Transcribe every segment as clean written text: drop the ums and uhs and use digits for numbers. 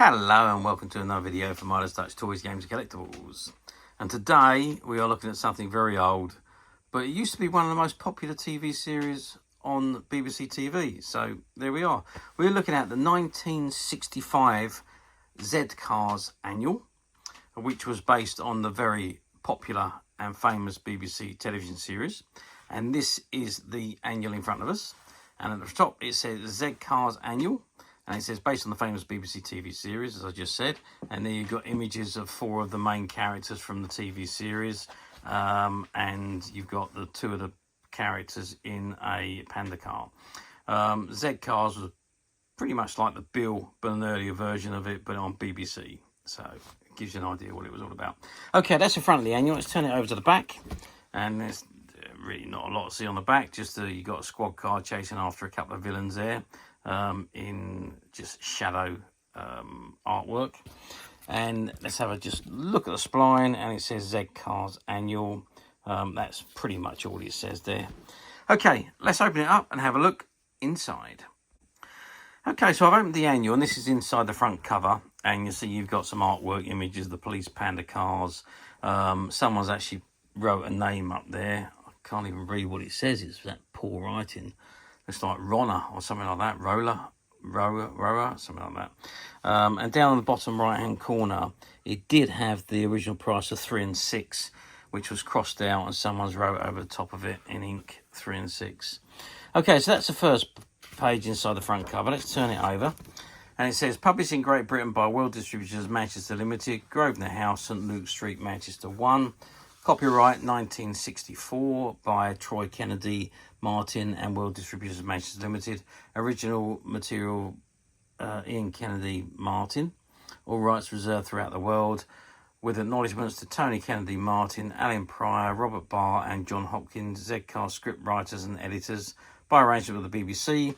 Hello and welcome to another video from Midas Touch Toys, Games and Collectibles. And today we are looking at something very old, but it used to be one of the most popular TV series on BBC TV. So there we are. We're looking at the 1965 Z-Cars Annual, which was based on the very popular and famous BBC television series. And this is the annual in front of us. And at the top it says Z-Cars Annual. And it says based on the famous BBC TV series, as I just said. And then you've got images of 4 of the main characters from the TV series. And you've got the 2 of the characters in a panda car. Z-Cars was pretty much like the Bill, but an earlier version of it, but on BBC. So it gives you an idea what it was all about. Okay, that's the front of the annual. Let's turn it over to the back. And there's really not a lot to see on the back. Just you've got a squad car chasing after a couple of villains there. In just shadow artwork. And let's have a just look at the spline, and it says Z-Cars Annual. That's pretty much all it says there. Okay, let's open it up and have a look inside. Okay, so I've opened the annual, and this is inside the front cover, and you see you've got some artwork images of the police panda cars. Someone's actually wrote a name up there. I can't even read what it says. It's that poor writing. It's like Ronna or something like that, Rower, something like that. And down on the bottom right-hand corner, it did have the original price of 3 and 6, which was crossed out, and someone's wrote over the top of it in ink 3 and 6. Okay, so that's the first page inside the front cover. Let's turn it over. And it says, published in Great Britain by World Distributors, Manchester Limited, Grosvenor House, St Luke Street, Manchester 1. Copyright 1964 by Troy Kennedy Martin and World Distributors Manchester Limited. Original material Ian Kennedy Martin. All rights reserved throughout the world. With acknowledgements to Tony Kennedy Martin, Alan Pryor, Robert Barr and John Hopkins, Z-Cars script writers and editors, by arrangement with the BBC.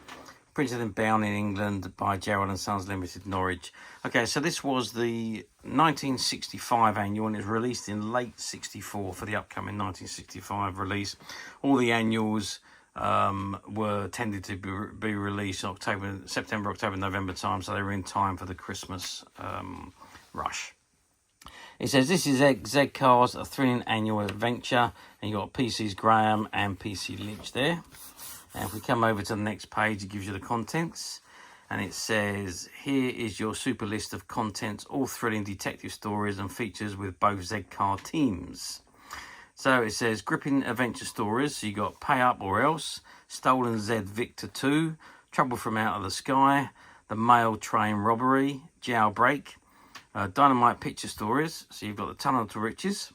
Printed and bound in England by Gerald and Sons Limited, Norwich. Okay, so this was the 1965 annual, and it was released in late 64 for the upcoming 1965 release. All the annuals were tended to be released September, October, November time, so they were in time for the Christmas rush. It says this is Z-Cars, a thrilling annual adventure, and you've got PC's Graham and PC Lynch there. And if we come over to the next page, it gives you the contents. And it says, here is your super list of contents, all thrilling detective stories and features with both Z-Car teams. So it says, gripping adventure stories. So you got Pay Up or Else, Stolen Z Victor 2, Trouble from Out of the Sky, The Mail Train Robbery, Jailbreak, Dynamite Picture Stories. So you've got The Tunnel to Riches,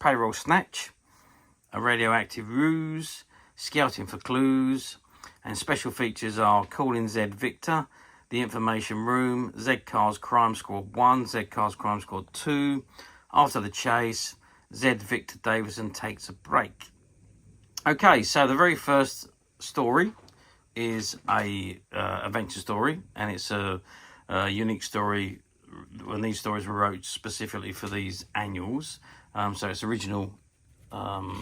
Payroll Snatch, A Radioactive Ruse, Scouting for Clues, and special features are Calling Z Victor, The Information Room, Z-Cars Crime Squad 1, Z-Cars Crime Squad 2, After the Chase, Z Victor Davison Takes a Break. Okay, so the very first story is a adventure story, and it's a unique story. When these stories were wrote specifically for these annuals, so it's original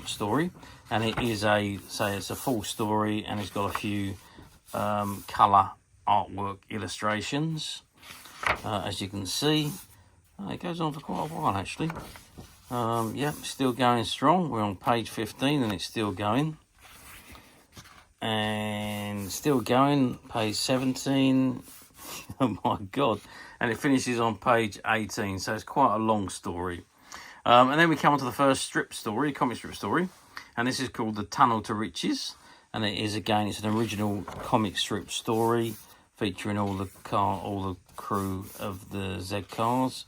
story, and it is it's a full story, and it's got a few colour artwork illustrations, as you can see. It goes on for quite a while actually. Yep, still going strong. We're on page 15 and it's still going, and still going, page 17. Oh my god, and it finishes on page 18, so it's quite a long story. And then we come on to the first comic strip story, and this is called The Tunnel to Riches, and it is, again, it's an original comic strip story featuring all the crew of the Z-Cars.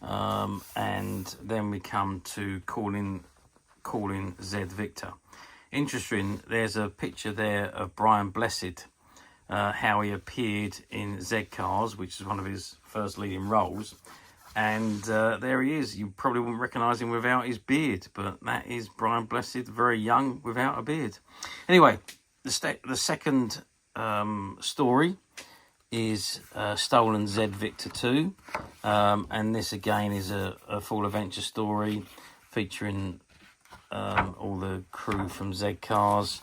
And then we come to Calling Z Victor. Interesting, there's a picture there of Brian Blessed, how he appeared in Z-Cars, which is one of his first leading roles. And there he is. You probably wouldn't recognise him without his beard, but that is Brian Blessed, very young, without a beard. Anyway, the second story is Stolen Z Victor 2. And this, again, is a full adventure story featuring all the crew from Z-Cars.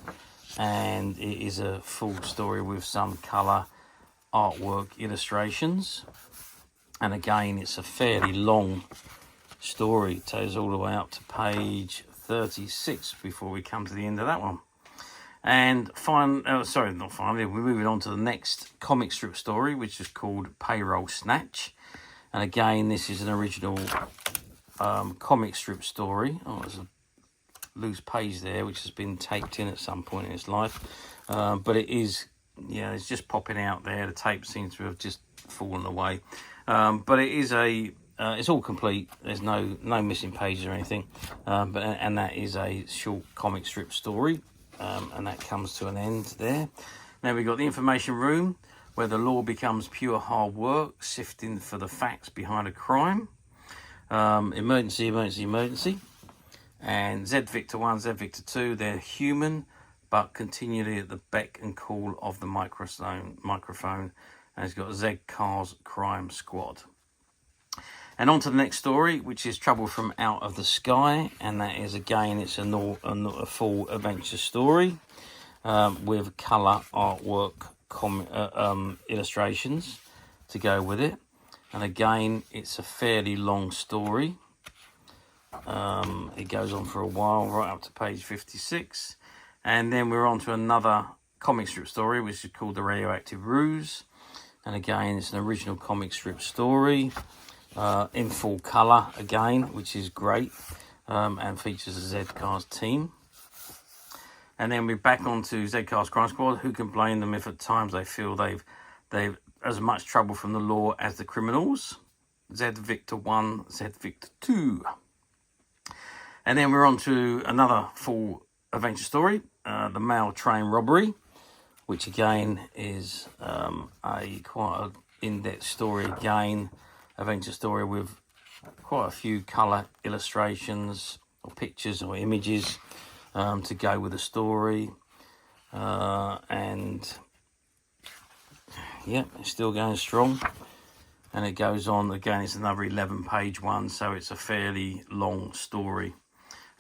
And it is a full story with some colour artwork illustrations. And again, it's a fairly long story. It takes all the way up to page 36 before we come to the end of that one. And we're moving on to the next comic strip story, which is called Payroll Snatch. And again, this is an original comic strip story. Oh, there's a loose page there, which has been taped in at some point in its life. But it is, yeah, it's just popping out there. The tape seems to have just fallen away. But it is it's all complete. There's no missing pages or anything. And that is a short comic strip story. And that comes to an end there. Now we've got the information room, where the law becomes pure hard work, sifting for the facts behind a crime. Emergency, emergency, emergency. And Z Victor 1, Z Victor 2, they're human, but continually at the beck and call of the microphone. And it's got Z Cars Crime Squad. And on to the next story, which is Trouble from Out of the Sky. And that is, again, it's a full adventure story with colour artwork illustrations to go with it. And again, it's a fairly long story. It goes on for a while, right up to page 56. And then we're on to another comic strip story, which is called The Radioactive Ruse. And again, it's an original comic strip story in full colour again, which is great, and features a Z-Cars team. And then we're back onto Z-Cars Crime Squad. Who can blame them if at times they feel they've as much trouble from the law as the criminals? Z Victor 1, Z Victor 2. And then we're on to another full adventure story, the Mail Train Robbery, which again is quite an in-depth story again, adventure story with quite a few colour illustrations or pictures or images to go with the story. And yeah, it's still going strong. And it goes on again, it's another 11-page one, so it's a fairly long story.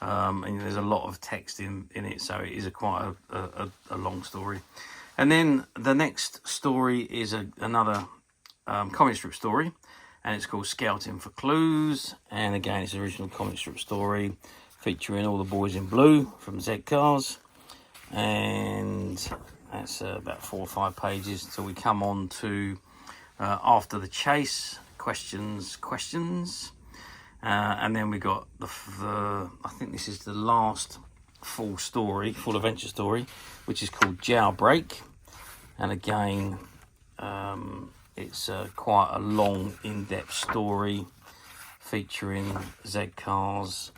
And there's a lot of text in it, so it is quite a long story. And then the next story is another comic strip story, and it's called Scouting for Clues. And again, it's an original comic strip story featuring all the boys in blue from Z-Cars. And that's about 4 or 5 pages till we come on to After the Chase, questions. And then we got I think this is the last full adventure story, which is called Jailbreak. And again, it's quite a long, in-depth story featuring Z-Cars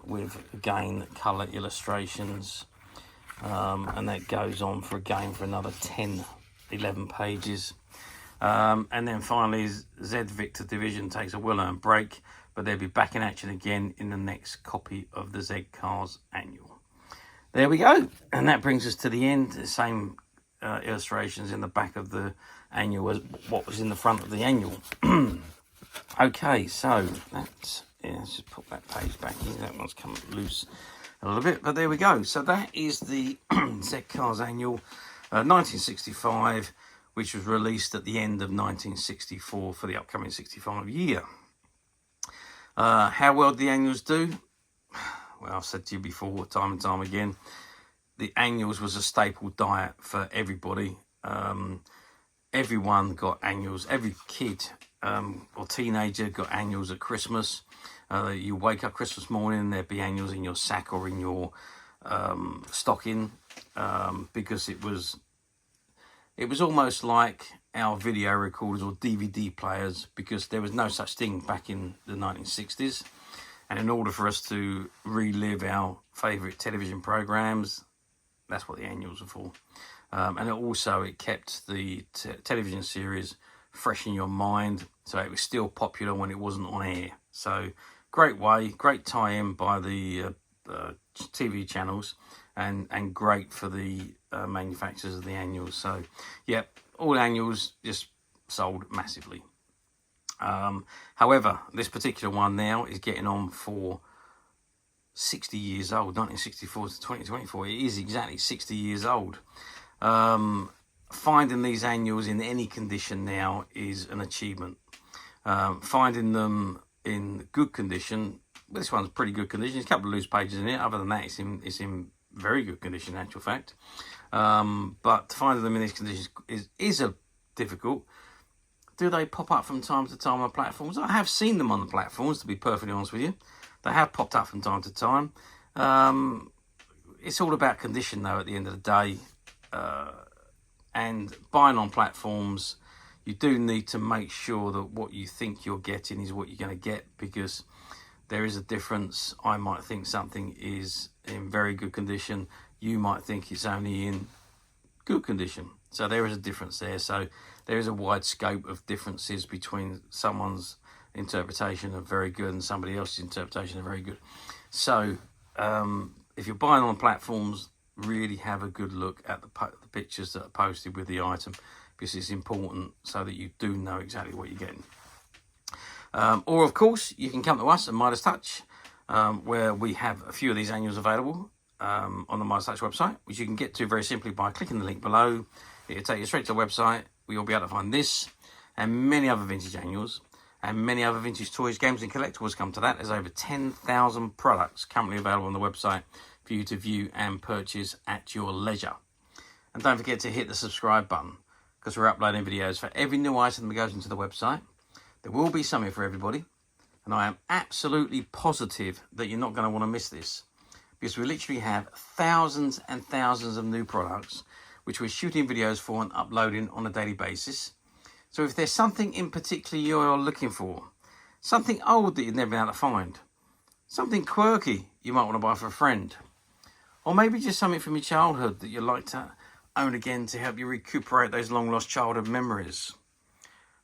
with, again, colour illustrations. And that goes on for another 11 pages. And then finally, Z Victor Division takes a well-earned break, but they'll be back in action again in the next copy of the Z-Cars Annual. There we go. And that brings us to the end. The same illustrations in the back of the annual as what was in the front of the annual. Okay, so let's just put that page back in. That one's come loose a little bit, but there we go. So that is the Z-Cars Annual 1965, which was released at the end of 1964 for the upcoming 65 year. How well did the annuals do? Well, I've said to you before, time and time again, the annuals was a staple diet for everybody. Everyone got annuals. Every kid or teenager got annuals at Christmas. You wake up Christmas morning, there'd be annuals in your sack or in your stocking, because it was almost like our video recorders or DVD players, because there was no such thing back in the 1960s. And in order for us to relive our favourite television programmes, that's what the annuals are for. And it kept the television series fresh in your mind, so it was still popular when it wasn't on air. So great tie-in by the TV channels, and great for the manufacturers of the annuals. So yeah, all annuals just sold massively. However, this particular one now is getting on for 60 years old, 1964 to 2024. It is exactly 60 years old. finding these annuals in any condition now is an achievement. Finding them in good condition, this one's pretty good condition. There's a couple of loose pages in it. Other than that, it's in very good condition, in actual fact. But finding them in these conditions is a difficult. Do they pop up from time to time on platforms? I have seen them on the platforms, to be perfectly honest with you. They have popped up from time to time. It's all about condition, though, at the end of the day. And buying on platforms, you do need to make sure that what you think you're getting is what you're going to get, because there is a difference. I might think something is in very good condition. You might think it's only in good condition. So there is a difference there. So there is a wide scope of differences between someone's interpretation of very good and somebody else's interpretation of very good. So if you're buying on platforms, really have a good look at the pictures that are posted with the item, because it's important so that you do know exactly what you're getting. Or of course, you can come to us at Midas Touch, where we have a few of these annuals available on the Midas Touch website, which you can get to very simply by clicking the link below. It'll take you straight to the website where you'll be able to find this and many other vintage annuals and many other vintage toys, games and collectibles come to that. There's over 10,000 products currently available on the website for you to view and purchase at your leisure. And don't forget to hit the subscribe button, because we're uploading videos for every new item that goes into the website. There will be something for everybody, and I am absolutely positive that you're not going to want to miss this, because we literally have thousands and thousands of new products which we're shooting videos for and uploading on a daily basis. So if there's something in particular you're looking for, something old that you've never been able to find, something quirky you might want to buy for a friend, or maybe just something from your childhood that you'd like to own again to help you recuperate those long lost childhood memories,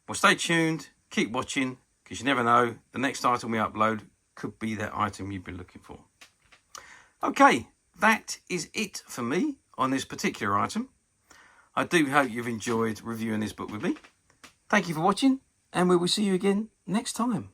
well, stay tuned, keep watching, because you never know, the next item we upload could be that item you've been looking for. Okay, that is it for me on this particular item. I do hope you've enjoyed reviewing this book with me. Thank you for watching, and we will see you again next time.